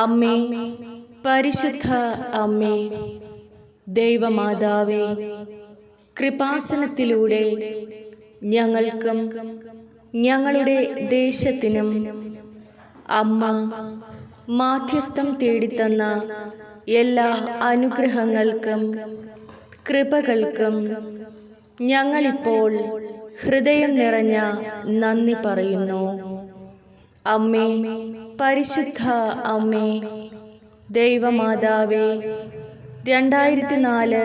അമ്മേ, പരിശുദ്ധ അമ്മേ, ദൈവമാതാവേ, കൃപാസനത്തിലൂടെ ഞങ്ങൾക്കും ഞങ്ങളുടെ ദേശത്തിനും അമ്മ മാധ്യസ്ഥം തേടിത്തന്ന എല്ലാ അനുഗ്രഹങ്ങൾക്കും കൃപകൾക്കും ഞങ്ങളിപ്പോൾ ഹൃദയം നിറഞ്ഞ നന്ദി പറയുന്നു. അമ്മേ, പരിശുദ്ധ അമ്മേ, ദൈവമാതാവേ, 2004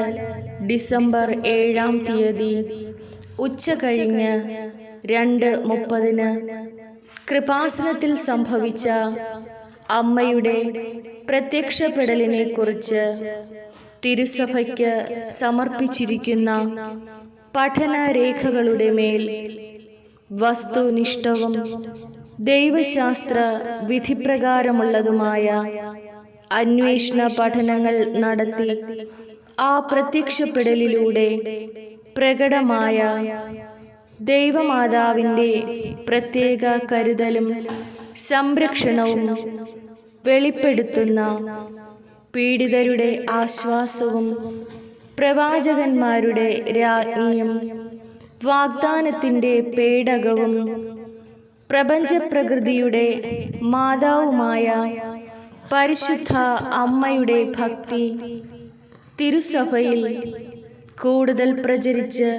ഡിസംബർ 7-ാം തീയതി ഉച്ച കഴിഞ്ഞ് 2:30 കൃപാസനത്തിൽ സംഭവിച്ച അമ്മയുടെ പ്രത്യക്ഷപ്പെടലിനെ കുറിച്ച് തിരുസഭയ്ക്ക് സമർപ്പിച്ചിരിക്കുന്ന പഠനരേഖകളുടെ മേൽ വസ്തുനിഷ്ഠവും ദൈവശാസ്ത്ര വിധിപ്രകാരമുള്ളതുമായ അന്വേഷണ പഠനങ്ങൾ നടത്തി ആ പ്രത്യക്ഷപ്പെടലിലൂടെ പ്രകടമായ ദൈവമാതാവിൻ്റെ പ്രത്യേക കരുതലും സംരക്ഷണവും വെളിപ്പെടുത്തുന്ന പീഡിതരുടെ ആശ്വാസവും പ്രവാചകന്മാരുടെ രാജ്ഞിയും വാഗ്ദാനത്തിൻ്റെ പേടകവും പ്രപഞ്ചപ്രകൃതിയുടെ മാതാവുമായ പരിശുദ്ധ അമ്മയുടെ ഭക്തി തിരുസഭയിൽ കൂടുതൽ പ്രചരിച്ച്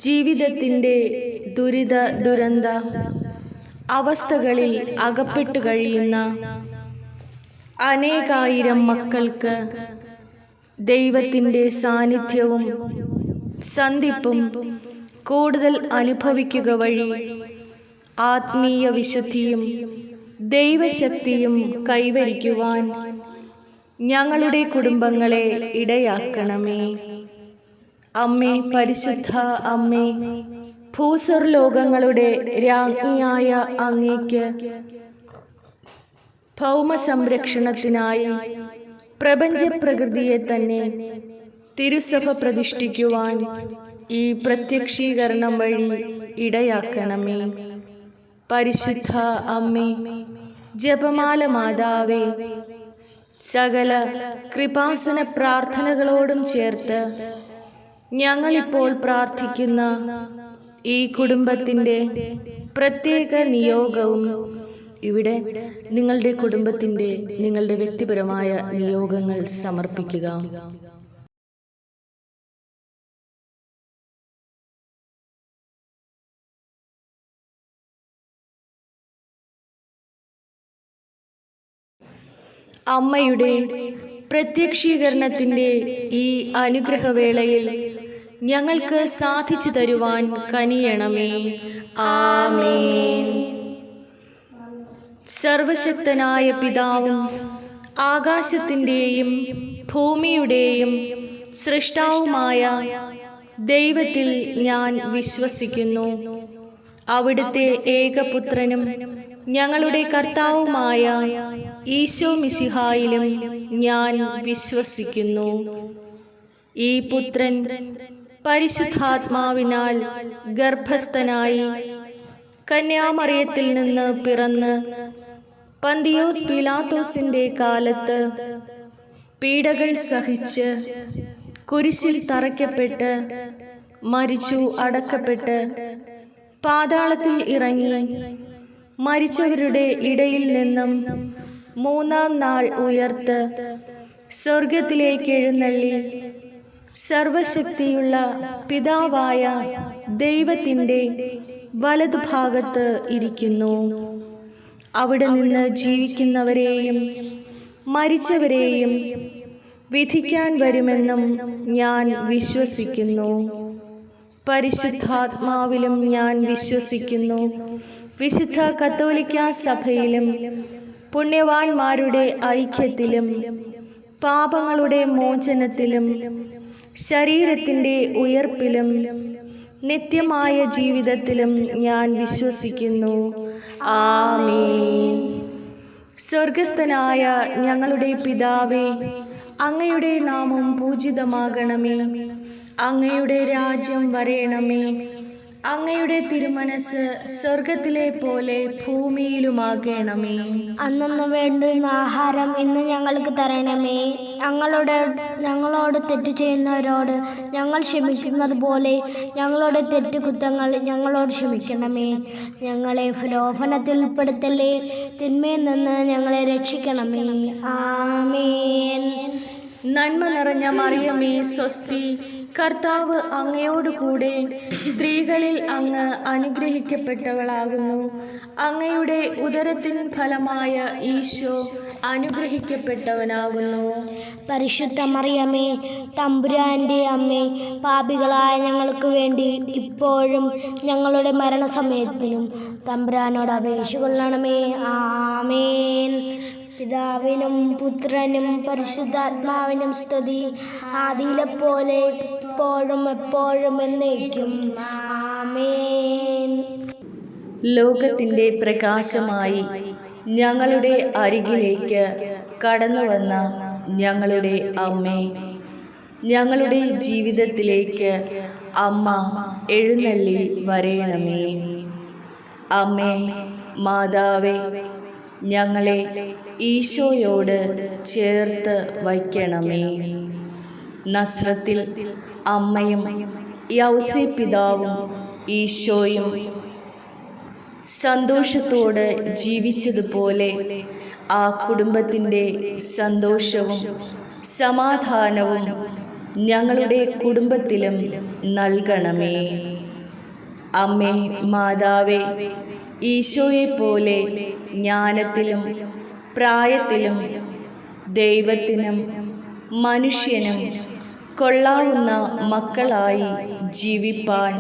ജീവിതത്തിൻ്റെ ദുരന്ത അവസ്ഥകളിൽ അകപ്പെട്ടു കഴിയുന്ന അനേകായിരം മക്കൾക്ക് ദൈവത്തിൻ്റെ സാന്നിധ്യവും സന്ധിപ്പും കൂടുതൽ അനുഭവിക്കുക വഴി ആത്മീയ വിശുദ്ധിയും ദൈവശക്തിയും കൈവരിക്കുവാൻ ഞങ്ങളുടെ കുടുംബങ്ങളെ ഇടയാക്കണമേ. അമ്മേ, പരിശുദ്ധ അമ്മേ, ഭൂസ്വർലോകങ്ങളുടെ രാജ്ഞിയായ അങ്ങേക്ക് ഭൗമ സംരക്ഷണത്തിനായി പ്രപഞ്ചപ്രകൃതിയെ തന്നെ തിരുസഭ പ്രതിഷ്ഠിക്കുവാൻ ഈ പ്രത്യക്ഷീകരണം വഴി ഇടയാക്കണമേ. പരിശുദ്ധ അമ്മേ, ജപമാല മാതാവേ, സകല കൃപാസന പ്രാർത്ഥനകളോടും ചേർത്ത് ഞങ്ങളിപ്പോൾ പ്രാർത്ഥിക്കുന്ന ഈ കുടുംബത്തിൻ്റെ പ്രത്യേക നിയോഗവും ഇവിടെ നിങ്ങളുടെ കുടുംബത്തിൻ്റെ നിങ്ങളുടെ വ്യക്തിപരമായ നിയോഗങ്ങൾ സമർപ്പിക്കുക. അമ്മയുടെ പ്രത്യക്ഷീകരണത്തിൻ്റെ ഈ അനുഗ്രഹവേളയിൽ ഞങ്ങൾക്ക് സാധിച്ചു തരുവാൻ കനിയണമേ. ആമേൻ. സർവശക്തനായ പിതാവും ആകാശത്തിൻ്റെയും ഭൂമിയുടെയും സൃഷ്ടാവുമായ ദൈവത്തിൽ ഞാൻ വിശ്വസിക്കുന്നു. അവിടുത്തെ ഏകപുത്രനും ഞങ്ങളുടെ കർത്താവുമായ ഈശോ മിശിഹായിലും ഞാൻ വിശ്വസിക്കുന്നു. ഈ പുത്രൻ പരിശുദ്ധാത്മാവിനാൽ ഗർഭസ്ഥനായി കന്യാമറിയത്തിൽ നിന്ന് പിറന്ന് പന്തിയോസ് പീലാത്തോസിന്റെ കാലത്ത് പീഡകൾ സഹിച്ച് കുരിശിൽ തറയ്ക്കപ്പെട്ട് മരിച്ചു, അടക്കപ്പെട്ട് പാതാളത്തിൽ ഇറങ്ങി മരിച്ചവരുടെ ഇടയിൽ നിന്നും 3-ാം നാൾ ഉയർത്ത് സ്വർഗത്തിലേക്ക് എഴുന്നള്ളി സർവശക്തിയുള്ള പിതാവായ ദൈവത്തിൻ്റെ വലതുഭാഗത്ത് ഇരിക്കുന്നു. അവിടെ നിന്ന് ജീവിക്കുന്നവരെയും മരിച്ചവരെയും വിധിക്കാൻ വരുമെന്നും ഞാൻ വിശ്വസിക്കുന്നു. പരിശുദ്ധാത്മാവിലും ഞാൻ വിശ്വസിക്കുന്നു. വിശുദ്ധ കത്തോലിക്കാ സഭയിലും പുണ്യവാന്മാരുടെ ഐക്യത്തിലും പാപങ്ങളുടെ മോചനത്തിലും ശരീരത്തിൻ്റെ ഉയർപ്പിലും നിത്യമായ ജീവിതത്തിലും ഞാൻ വിശ്വസിക്കുന്നു. ആമേൻ. സ്വർഗസ്ഥനായ ഞങ്ങളുടെ പിതാവേ, അങ്ങയുടെ നാമം പൂജിതമാകണമേ. അങ്ങയുടെ രാജ്യം വരേണമേ. അങ്ങയുടെ തിരുമനസ് സ്വർഗത്തിലെ പോലെ ഭൂമിയിലുമാകണമേ. അന്നു വേണ്ടുന്ന ആഹാരം ഇന്ന് ഞങ്ങൾക്ക് തരണമേ. ഞങ്ങളോട് തെറ്റ് ചെയ്യുന്നവരോട് ഞങ്ങൾ ക്ഷമിക്കുന്നത് പോലെ ഞങ്ങളുടെ തെറ്റുകുറ്റങ്ങൾ ഞങ്ങളോട് ക്ഷമിക്കണമേ. ഞങ്ങളെ പ്രലോഭനത്തിൽ ഉൾപ്പെടുത്തല്ലേ, തിന്മയിൽ നിന്ന് ഞങ്ങളെ രക്ഷിക്കണമേ. ആമേൻ. നന്മ നിറഞ്ഞ മറിയമേ സ്വസ്തി, കർത്താവ് അങ്ങയോടുകൂടെ സ്ത്രീകളിൽ അങ്ങ് അനുഗ്രഹിക്കപ്പെട്ടവളാകുന്നു. അങ്ങയുടെ ഉദരത്തിൻ ഫലമായ ഈശോ അനുഗ്രഹിക്കപ്പെട്ടവനാകുന്നു. പരിശുദ്ധ മറിയമേ, തമ്പുരാൻ്റെ അമ്മേ, പാപികളായ ഞങ്ങൾക്ക് വേണ്ടി ഇപ്പോഴും ഞങ്ങളുടെ മരണസമയത്തിനും തമ്പുരാനോട് അപേക്ഷ കൊള്ളണമേ. ആമേൻ. പിതാവിനും പുത്രനും പരിശുദ്ധാത്മാവിനും സ്തുതി, ആദിയിലെപ്പോലെ ഇപ്പോഴും എപ്പോഴും എന്നേക്കും. ആമേൻ. ലോകത്തിൻ്റെ പ്രകാശമായി ഞങ്ങളുടെ അരികിലേക്ക് കടന്നുവന്ന ഞങ്ങളുടെ അമ്മേ, ഞങ്ങളുടെ ജീവിതത്തിലേക്ക് അമ്മ എഴുന്നള്ളി വരയണമേ. അമ്മേ മാതാവേ, ഞങ്ങളെ ഈശോയോട് ചേർത്ത് വയ്ക്കണമേ. നസ്രത്തിൽ അമ്മയും യൗസേ പിതാവും ഈശോയും സന്തോഷത്തോടെ ജീവിച്ചതുപോലെ ആ കുടുംബത്തിൻ്റെ സന്തോഷവും സമാധാനവും ഞങ്ങളുടെ കുടുംബത്തിലും നൽകണമേ. അമ്മേ മാതാവേ, ഈശോയെപ്പോലെ ജ്ഞാനത്തിലും പ്രായത്തിലും ദൈവത്തിനും മനുഷ്യനും കൊള്ളാവുന്ന മക്കളായി ജീവിപ്പാൻ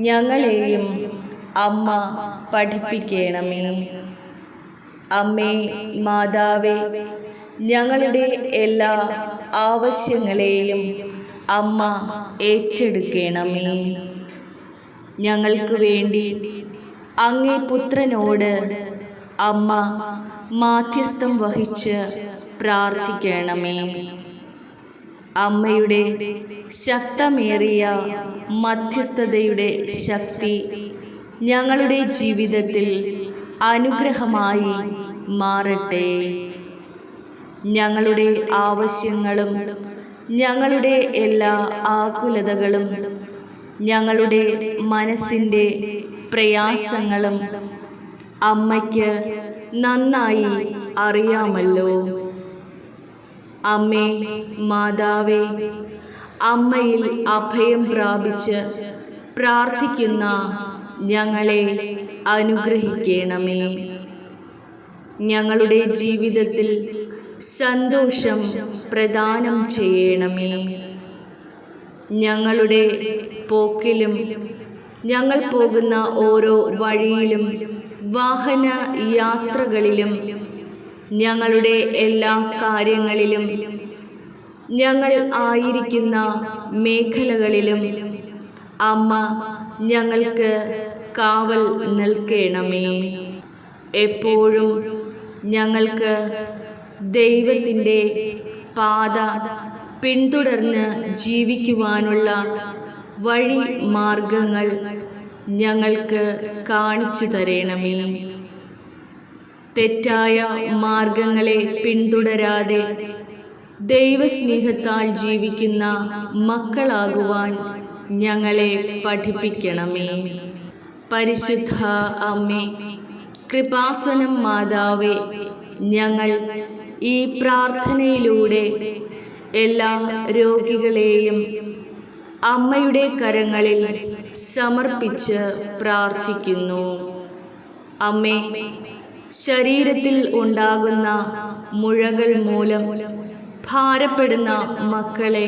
ഞങ്ങളെയും അമ്മ പഠിപ്പിക്കണമേ. അമ്മേ മാതാവേ, ഞങ്ങളുടെ എല്ലാ ആവശ്യങ്ങളെയും അമ്മ ഏറ്റെടുക്കണമേ. ഞങ്ങൾക്ക് വേണ്ടി അങ്ങേ പുത്രനോട് അമ്മ മാധ്യസ്ഥം വഹിച്ച് പ്രാർത്ഥിക്കണമേ. അമ്മയുടെ ശക്തമേറിയ മധ്യസ്ഥതയുടെ ശക്തി ഞങ്ങളുടെ ജീവിതത്തിൽ അനുഗ്രഹമായി മാറട്ടെ. ഞങ്ങളുടെ ആവശ്യങ്ങളും ഞങ്ങളുടെ എല്ലാ ആകുലതകളും ഞങ്ങളുടെ മനസ്സിൻ്റെ പ്രയാസങ്ങളും അമ്മയ്ക്ക് നന്നായി അറിയാമല്ലോ. അമ്മേ മാതാവേ, അമ്മയിൽ അഭയം പ്രാപിച്ച് പ്രാർത്ഥിക്കുന്ന ഞങ്ങളെ അനുഗ്രഹിക്കണമേ. ഞങ്ങളുടെ ജീവിതത്തിൽ സന്തോഷം പ്രദാനം ചെയ്യണമേ. ഞങ്ങളുടെ പോക്കിലും ഞങ്ങൾ പോകുന്ന ഓരോ വഴിയിലും വാഹന യാത്രകളിലും ഞങ്ങളുടെ എല്ലാ കാര്യങ്ങളിലും ഞങ്ങൾ ആയിരിക്കുന്ന മേഖലകളിലും അമ്മ ഞങ്ങൾക്ക് കാവൽ നിൽക്കണമേ. എപ്പോഴും ഞങ്ങൾക്ക് ദൈവത്തിൻ്റെ പാത പിന്തുടർന്ന് ജീവിക്കുവാനുള്ള വഴി മാർഗങ്ങൾ ഞങ്ങൾക്ക് കാണിച്ചു തരണമേ. തെറ്റായ മാർഗങ്ങളെ പിന്തുടരാതെ ദൈവസ്നേഹത്താൽ ജീവിക്കുന്ന മക്കളാകുവാൻ ഞങ്ങളെ പഠിപ്പിക്കണമേ. പരിശുദ്ധ അമ്മേ, കൃപാസനം മാതാവേ, ഞങ്ങൾ ഈ പ്രാർത്ഥനയിലൂടെ എല്ലാ രോഗികളെയും അമ്മയുടെ കരങ്ങളിൽ സമർപ്പിച്ച് പ്രാർത്ഥിക്കുന്നു. അമ്മേ, ശരീരത്തിൽ ഉണ്ടാകുന്ന മുഴകൾ മൂലം ഭാരപ്പെടുന്ന മക്കളെ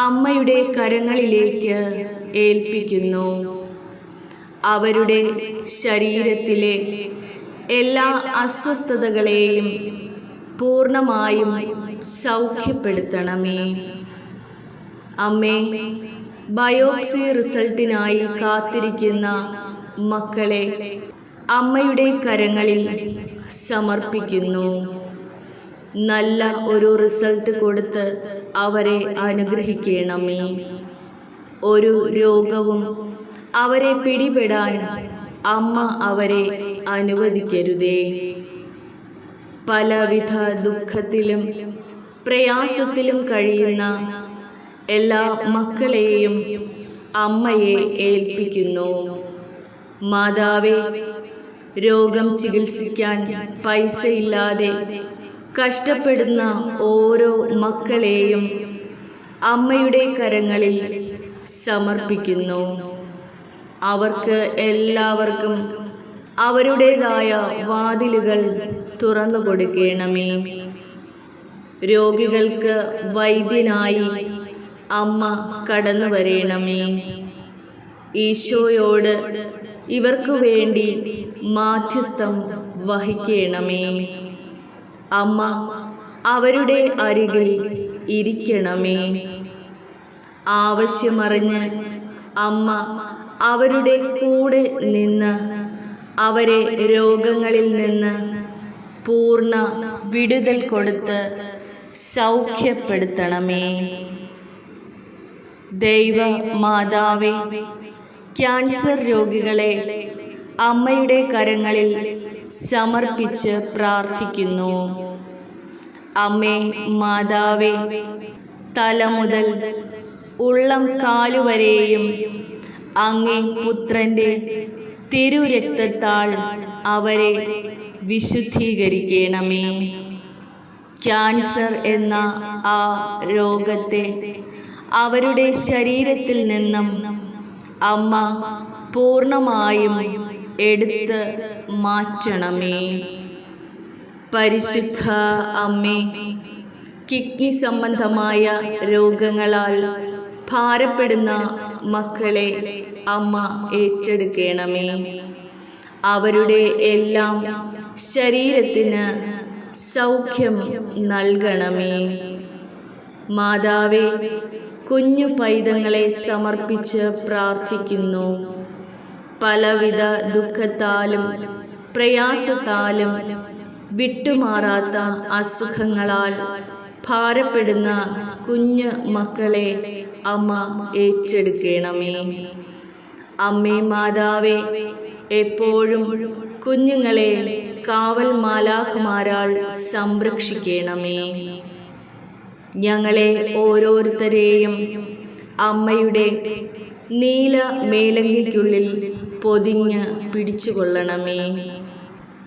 അമ്മയുടെ കരങ്ങളിലേക്ക് ഏൽപ്പിക്കുന്നു. അവരുടെ ശരീരത്തിലെ എല്ലാ അസ്വസ്ഥതകളെയും പൂർണ്ണമായും സൗഖ്യപ്പെടുത്തണമേ. അമ്മേ, ബയോപ്സി റിസൾട്ടിനായി കാത്തിരിക്കുന്ന മക്കളെ അമ്മയുടെ കരങ്ങളിൽ സമർപ്പിക്കുന്നു. നല്ല ഒരു റിസൾട്ട് കൊടുത്ത് അവരെ അനുഗ്രഹിക്കണമേ. ഒരു രോഗവും അവരെ പിടിപെടാൻ അമ്മ അവരെ അനുവദിക്കരുതേ. പലവിധ ദുഃഖത്തിലും പ്രയാസത്തിലും കഴിയുന്ന എല്ലാ മക്കളെയും അമ്മയെ ഏൽപ്പിക്കുന്നു. മാതാവേ, രോഗം ചികിത്സിക്കാൻ പൈസയില്ലാതെ കഷ്ടപ്പെടുന്ന ഓരോ മക്കളെയും അമ്മയുടെ കരങ്ങളിൽ സമർപ്പിക്കുന്നു. അവർക്ക് എല്ലാവർക്കും അവരുടേതായ വാതിലുകൾ തുറന്നു കൊടുക്കണമേ. രോഗികൾക്ക് വൈദ്യനായി അമ്മ കടന്നു വരേണമേ. ഈശോയോട് ഇവർക്കു വേണ്ടി മാധ്യസ്ഥം വഹിക്കണമേ. അമ്മ അവരുടെ അരികിൽ ഇരിക്കണമേ. ആവശ്യമറിഞ്ഞ് അമ്മ അവരുടെ കൂടെ നിന്ന് അവരെ രോഗങ്ങളിൽ നിന്ന് പൂർണ്ണ വിടുതൽ കൊടുത്ത് സൗഖ്യപ്പെടുത്തണമേ. ദൈവ മാതാവേ, ക്യാൻസർ രോഗികളെ അമ്മയുടെ കരങ്ങളിൽ സമർപ്പിച്ച് പ്രാർത്ഥിക്കുന്നു. അമ്മേ മാതാവേ, തല മുതൽ ഉള്ളം കാലുവരെയും അങ്ങേ പുത്രന്റെ തിരുരക്തത്താൽ അവരെ വിശുദ്ധീകരിക്കണമേ. ക്യാൻസർ എന്ന ആ രോഗത്തെ അവരുടെ ശരീരത്തിൽ നിന്നും അമ്മ പൂർണ്ണമായും എടുത്ത് മാറ്റണമേ. പരിശുദ്ധ അമ്മേ, കിഡ്നി സംബന്ധമായ രോഗങ്ങളാൽ ഭാരപ്പെടുന്ന മക്കളെ അമ്മ ഏറ്റെടുക്കണമേ. അവരുടെ എല്ലാം ശരീരത്തിന് സൗഖ്യം നൽകണമേ. മാതാവേ, കുഞ്ഞു പൈതങ്ങളെ സമർപ്പിച്ച് പ്രാർത്ഥിക്കുന്നു. പലവിധ ദുഃഖത്താലും പ്രയാസത്താലും വിട്ടുമാറാത്ത അസുഖങ്ങളാൽ ഭാരപ്പെടുന്ന കുഞ്ഞു മക്കളെ അമ്മ ഏറ്റെടുക്കണമേ. അമ്മേ മാതാവേ, എപ്പോഴും കുഞ്ഞുങ്ങളെ കാവൽ മാലാഖമാരാൽ സംരക്ഷിക്കണമേ. ഞങ്ങളെ ഓരോരുത്തരെയും അമ്മയുടെ നീല മേലങ്കിക്കുള്ളിൽ പൊതിഞ്ഞ് പിടിച്ചുകൊള്ളണമേ.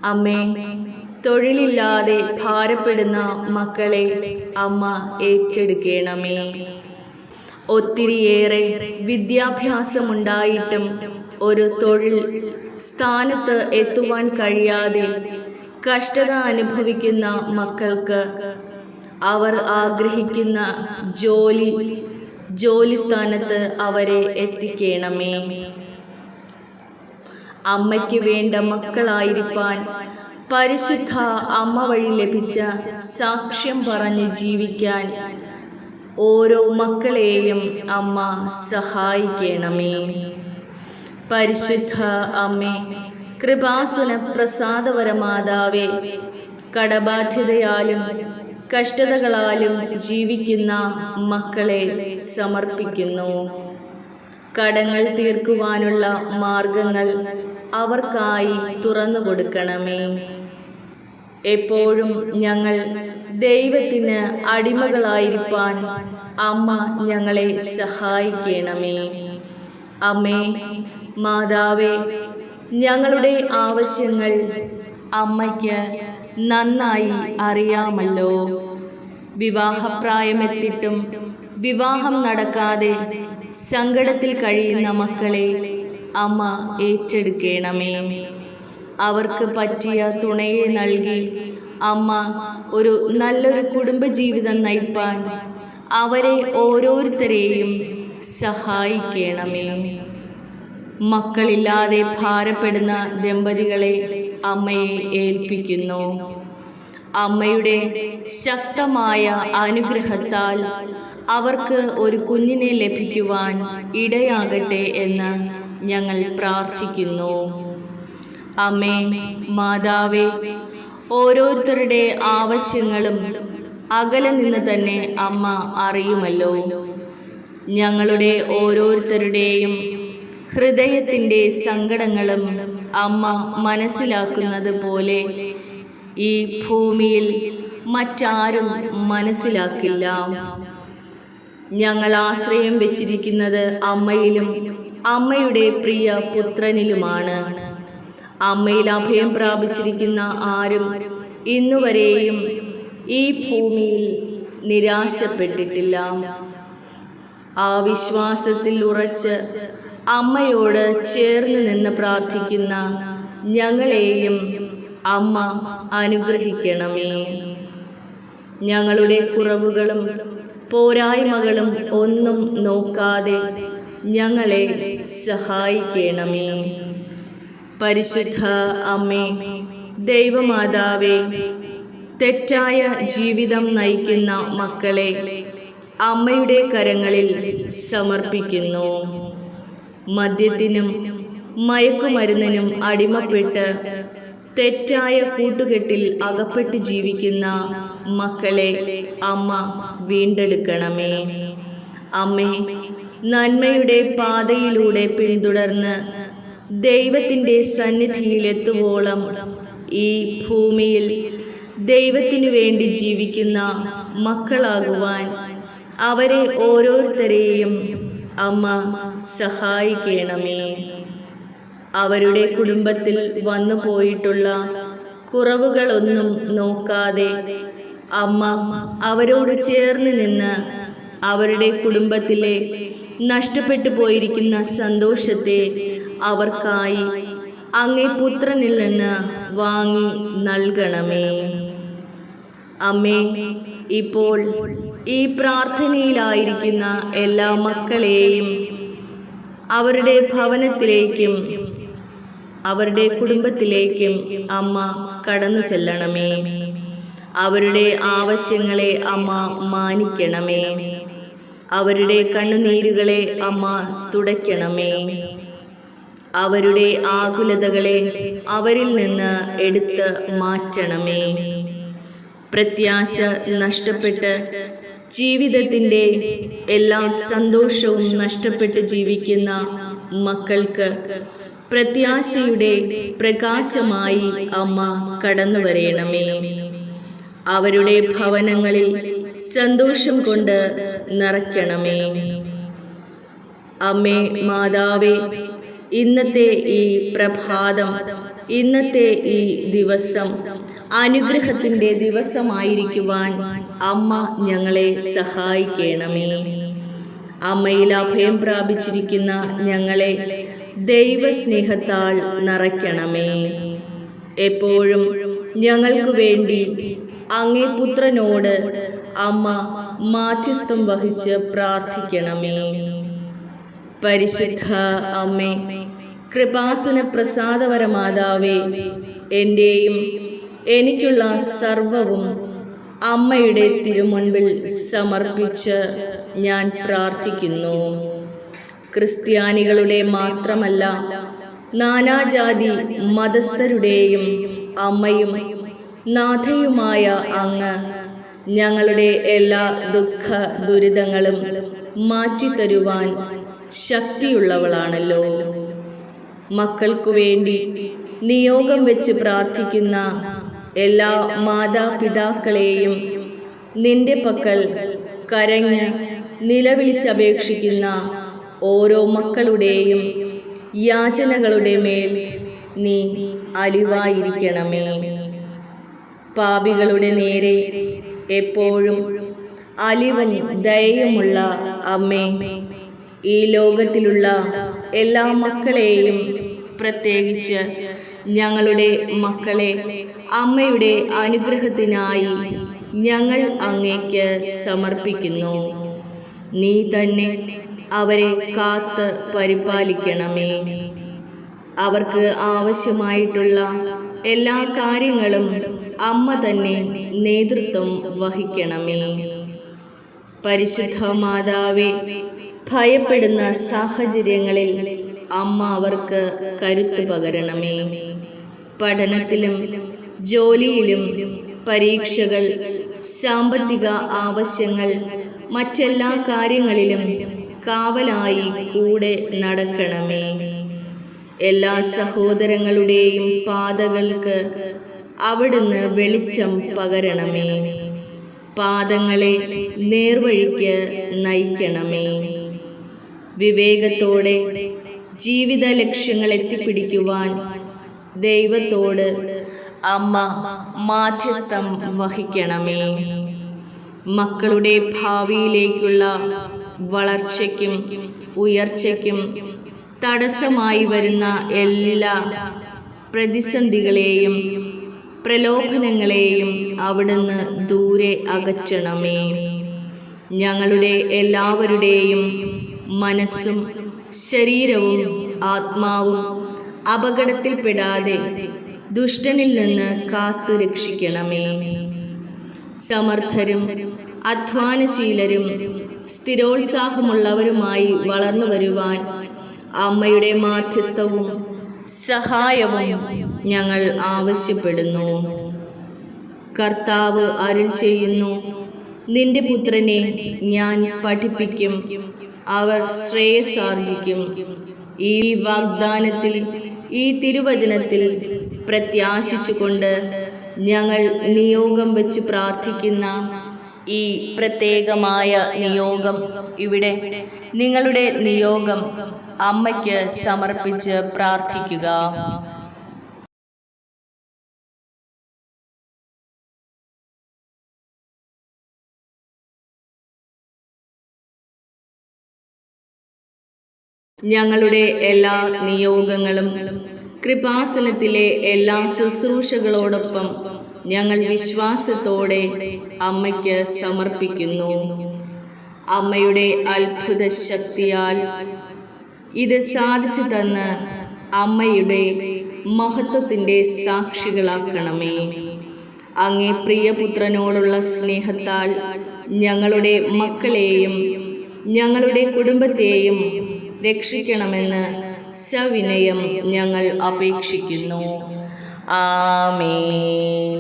അമ്മേ, തൊഴിലില്ലാതെ ഭാരപ്പെടുന്ന മക്കളെ അമ്മ ഏറ്റെടുക്കണമേ. ഒത്തിരിയേറെ വിദ്യാഭ്യാസമുണ്ടായിട്ടും ഒരു തൊഴിൽ സ്ഥാനത്ത് എത്തുവാൻ കഴിയാതെ കഷ്ടത അനുഭവിക്കുന്ന മക്കൾക്ക് അവർ ആഗ്രഹിക്കുന്ന ജോലി സ്ഥാനത്ത് അവരെ എത്തിക്കണമേ. അമ്മയ്ക്ക് വേണ്ട മക്കളായിരിക്കാൻ പരിശുദ്ധ അമ്മ വഴി ലഭിച്ച സാക്ഷ്യം പറഞ്ഞ് ജീവിക്കാൻ ഓരോ മക്കളെയും അമ്മ സഹായിക്കണമേ. പരിശുദ്ധ അമ്മേ, കൃപാസന പ്രസാദവരമാതാവേ, കടബാധ്യതയാലും കഷ്ടതകളാലും ജീവിക്കുന്ന മക്കളെ സമർപ്പിക്കുന്നു. കടങ്ങൾ തീർക്കുവാനുള്ള മാർഗങ്ങൾ അവർക്കായി തുറന്നു കൊടുക്കണമേ. എപ്പോഴും ഞങ്ങൾ ദൈവത്തിന് അടിമകളായിരിക്കാൻ അമ്മ ഞങ്ങളെ സഹായിക്കണമേ. അമ്മേ മാതാവേ, ഞങ്ങളുടെ ആവശ്യങ്ങൾ അമ്മയ്ക്ക് നന്നായി അറിയാമല്ലോ. വിവാഹപ്രായമെത്തിയിട്ടും വിവാഹം നടക്കാതെ സങ്കടത്തിൽ കഴിയുന്ന മക്കളെ അമ്മ ഏറ്റെടുക്കണമേ. അവർക്ക് പറ്റിയ തുണയെ നൽകി അമ്മ ഒരു നല്ലൊരു കുടുംബജീവിതം നയിപ്പാൻ അവരെ ഓരോരുത്തരെയും സഹായിക്കണമേ. മക്കളില്ലാതെ ഭാരപ്പെടുന്ന ദമ്പതികളെ അമ്മയെ ഏൽപ്പിക്കുന്നു. അമ്മയുടെ ശക്തമായ അനുഗ്രഹത്താൽ അവർക്ക് ഒരു കുഞ്ഞിനെ ലഭിക്കുവാൻ ഇടയാകട്ടെ എന്ന് ഞങ്ങൾ പ്രാർത്ഥിക്കുന്നു. അമ്മേ മാതാവേ, ഓരോരുത്തരുടെ ആവശ്യങ്ങളും അകലെ നിന്ന് തന്നെ അമ്മ അറിയുമല്ലോ. ഞങ്ങളുടെ ഓരോരുത്തരുടെയും ഹൃദയത്തിൻ്റെ സങ്കടങ്ങളും അമ്മ മനസ്സിലാക്കുന്നത് പോലെ ഈ ഭൂമിയിൽ മറ്റാരും മനസ്സിലാക്കില്ല. ഞങ്ങൾ ആശ്രയം വെച്ചിരിക്കുന്നത് അമ്മയിലും അമ്മയുടെ പ്രിയ പുത്രനിലുമാണ്. അമ്മയിൽ അഭയം പ്രാപിച്ചിരിക്കുന്ന ആരും ഇന്നുവരെയും ഈ ഭൂമിയിൽ നിരാശപ്പെട്ടിട്ടില്ല. ആ വിശ്വാസത്തിൽ ഉറച്ച് അമ്മയോട് ചേർന്ന് നിന്ന് പ്രാർത്ഥിക്കുന്ന ഞങ്ങളെയും അമ്മ അനുഗ്രഹിക്കണമേ. ഞങ്ങളുടെ കുറവുകളും പോരായ്മകളും ഒന്നും നോക്കാതെ ഞങ്ങളെ സഹായിക്കണമേ. പരിശുദ്ധ അമ്മേ, ദൈവമാതാവേ, തെറ്റായ ജീവിതം നയിക്കുന്ന മക്കളെ അമ്മയുടെ കരങ്ങളിൽ സമർപ്പിക്കുന്നു. മദ്യത്തിനും മയക്കുമരുന്നിനും അടിമപ്പെട്ട് തെറ്റായ കൂട്ടുകെട്ടിൽ അകപ്പെട്ട് ജീവിക്കുന്ന മക്കളെ അമ്മ വീണ്ടെടുക്കണമേ. അമ്മേ, നന്മയുടെ പാതയിലൂടെ പിന്തുടർന്ന് ദൈവത്തിൻ്റെ സന്നിധിയിലെത്തുവോളം ഈ ഭൂമിയിൽ ദൈവത്തിനു വേണ്ടി ജീവിക്കുന്ന മക്കളാകുവാൻ അവരെ ഓരോരുത്തരെയും അമ്മ സഹായിക്കണമേ. അവരുടെ കുടുംബത്തിൽ വന്നു പോയിട്ടുള്ള കുറവുകളൊന്നും നോക്കാതെ അമ്മ അവരോട് ചേർന്ന് നിന്ന് അവരുടെ കുടുംബത്തിലെ നഷ്ടപ്പെട്ടു പോയിരിക്കുന്ന സന്തോഷത്തെ അവർക്കായി അങ്ങേ പുത്രനിൽ നിന്ന് വാങ്ങി നൽകണമേ. അമ്മേ, ഇപ്പോൾ ഈ പ്രാർത്ഥനയിലായിരിക്കുന്ന എല്ലാ മക്കളെയും അവരുടെ ഭവനത്തിലേക്കും അവരുടെ കുടുംബത്തിലേക്കും അമ്മ കടന്നു ചെല്ലണമേ. അവരുടെ ആവശ്യങ്ങളെ അമ്മ മാനിക്കണമേ. അവരുടെ കണ്ണുനീരുകളെ അമ്മ തുടയ്ക്കണമേ. അവരുടെ ആകുലതകളെ അവരിൽ നിന്ന് എടുത്ത് മാറ്റണമേ. പ്രത്യാശ നഷ്ടപ്പെട്ട് ജീവിതത്തിൻ്റെ എല്ലാ സന്തോഷവും നഷ്ടപ്പെട്ട് ജീവിക്കുന്ന മക്കൾക്ക് പ്രത്യാശയുടെ പ്രകാശമായി അമ്മ കടന്നു വരയണമേ. അവരുടെ ഭവനങ്ങളിൽ സന്തോഷം കൊണ്ട് നിറയ്ക്കണമേ. അമ്മേ മാതാവേ, ഇന്നത്തെ ഈ പ്രഭാതം, ഇന്നത്തെ ഈ ദിവസം അനുഗ്രഹത്തിൻ്റെ ദിവസമായിരിക്കുവാൻ അമ്മ ഞങ്ങളെ സഹായിക്കണമേ. അമ്മയിൽ അഭയം പ്രാപിച്ചിരിക്കുന്ന ഞങ്ങളെ ദൈവസ്നേഹത്താൽ നിറയ്ക്കണമേ. എപ്പോഴും ഞങ്ങൾക്ക് വേണ്ടി അങ്ങേ പുത്രനോട് അമ്മ മാധ്യസ്ഥം വഹിച്ച് പ്രാർത്ഥിക്കണമേ. പരിശുദ്ധ അമ്മേ, കൃപാസന പ്രസാദവരമാതാവേ, എൻ്റെയും എനിക്കുള്ള സർവവും അമ്മയുടെ തിരുമുൻപിൽ സമർപ്പിച്ച് ഞാൻ പ്രാർത്ഥിക്കുന്നു. ക്രിസ്ത്യാനികളുടെ മാത്രമല്ല, നാനാജാതി മതസ്ഥരുടെയും അമ്മയും നാഥയുമായ അങ്ങ് ഞങ്ങളുടെ എല്ലാ ദുഃഖ ദുരിതങ്ങളും മാറ്റിത്തരുവാൻ ശക്തിയുള്ളവളാണല്ലോ. മക്കൾക്കു വേണ്ടി നിയോഗം വെച്ച് പ്രാർത്ഥിക്കുന്ന എല്ലാ മാതാപിതാക്കളെയും നിന്റെ പക്കൽ കരഞ്ഞ് നിലവിളിച്ചപേക്ഷിക്കുന്ന ഓരോ മക്കളുടെയും യാചനകളുടെ മേൽ നീ അലിവായിരിക്കണമേ. പാപികളുടെ നേരെ എപ്പോഴും അലിവും ദയയുമുള്ള അമ്മേ, ഈ ലോകത്തിലുള്ള എല്ലാ മക്കളെയും, പ്രത്യേകിച്ച് ഞങ്ങളുടെ മക്കളെ അമ്മയുടെ അനുഗ്രഹത്തിനായി ഞങ്ങൾ അങ്ങേക്ക് സമർപ്പിക്കുന്നു. നീ തന്നെ അവരെ കാത്ത് പരിപാലിക്കണമേ. അവർക്ക് ആവശ്യമായിട്ടുള്ള എല്ലാ കാര്യങ്ങളും അമ്മ തന്നെ നേതൃത്വം വഹിക്കണമേ. പരിശുദ്ധ മാതാവേ, ഭയപ്പെടുന്ന സാഹചര്യങ്ങളിൽ അമ്മ അവർക്ക് കരുത്ത് പകരണമേ. പഠനത്തിലും ജോലിയിലും പരീക്ഷകൾ, സാമ്പത്തിക ആവശ്യങ്ങൾ, മറ്റെല്ലാ കാര്യങ്ങളിലും കാവലായി കൂടെ നടക്കണമേ. എല്ലാ സഹോദരങ്ങളുടെയും പാതകൾക്ക് അവിടുന്ന് വെളിച്ചം പകരണമേ. പാദങ്ങളെ നേർവഴിക്ക് നയിക്കണമേ. വിവേകത്തോടെ ജീവിത ലക്ഷ്യങ്ങൾ എത്തിപ്പിടിക്കുവാൻ ദൈവത്തോട് അമ്മ മാധ്യസ്ഥം വഹിക്കണമേ. മക്കളുടെ ഭാവിയിലേക്കുള്ള വളർച്ചയ്ക്കും ഉയർച്ചയ്ക്കും തടസ്സമായി വരുന്ന എല്ലാ പ്രതിസന്ധികളെയും പ്രലോഭനങ്ങളെയും അവിടുന്ന് ദൂരെ അകറ്റണമേ. ഞങ്ങളുടെ എല്ലാവരുടെയും മനസ്സും ശരീരവും ആത്മാവും അപകടത്തിൽപ്പെടാതെ ദുഷ്ടനിൽ നിന്ന് കാത്തു രക്ഷിക്കണമേ. സമർത്ഥരും അധ്വാനശീലരും സ്ഥിരോത്സാഹമുള്ളവരുമായി വളർന്നു വരുവാൻ അമ്മയുടെ മാധ്യസ്ഥവും സഹായവും ഞങ്ങൾ ആവശ്യപ്പെടുന്നു. കർത്താവ് അരുൾ ചെയ്യുന്നു, നിന്റെ പുത്രനെ ഞാൻ പഠിപ്പിക്കും, അവർ ശ്രേയസ്സാർജിക്കും. ഈ വാഗ്ദാനത്തിൽ, ഈ തിരുവചനത്തിൽ പ്രത്യാശിച്ചുകൊണ്ട് ഞങ്ങൾ നിയോഗം വെച്ച് പ്രാർത്ഥിക്കുന്ന ഈ പ്രത്യേകമായ നിയോഗം ഇവിടെ നിങ്ങളുടെ നിയോഗം അമ്മയ്ക്ക് സമർപ്പിച്ച് പ്രാർത്ഥിക്കുക. ഞങ്ങളുടെ എല്ലാ നിയോഗങ്ങളും കൃപാസനത്തിലെ എല്ലാ ശുശ്രൂഷകളോടൊപ്പം ഞങ്ങൾ വിശ്വാസത്തോടെ അമ്മയ്ക്ക് സമർപ്പിക്കുന്നു. അമ്മയുടെ അത്ഭുത ശക്തിയാൽ ഇത് സാധിച്ചു തന്ന് അമ്മയുടെ മഹത്വത്തിൻ്റെ സാക്ഷികളാക്കണമേ. അങ്ങേ പ്രിയപുത്രനോടുള്ള സ്നേഹത്താൽ ഞങ്ങളുടെ മക്കളെയും ഞങ്ങളുടെ കുടുംബത്തെയും രക്ഷിക്കണമെന്ന് സവിനയം ഞങ്ങൾ അപേക്ഷിക്കുന്നു. ആമേൻ.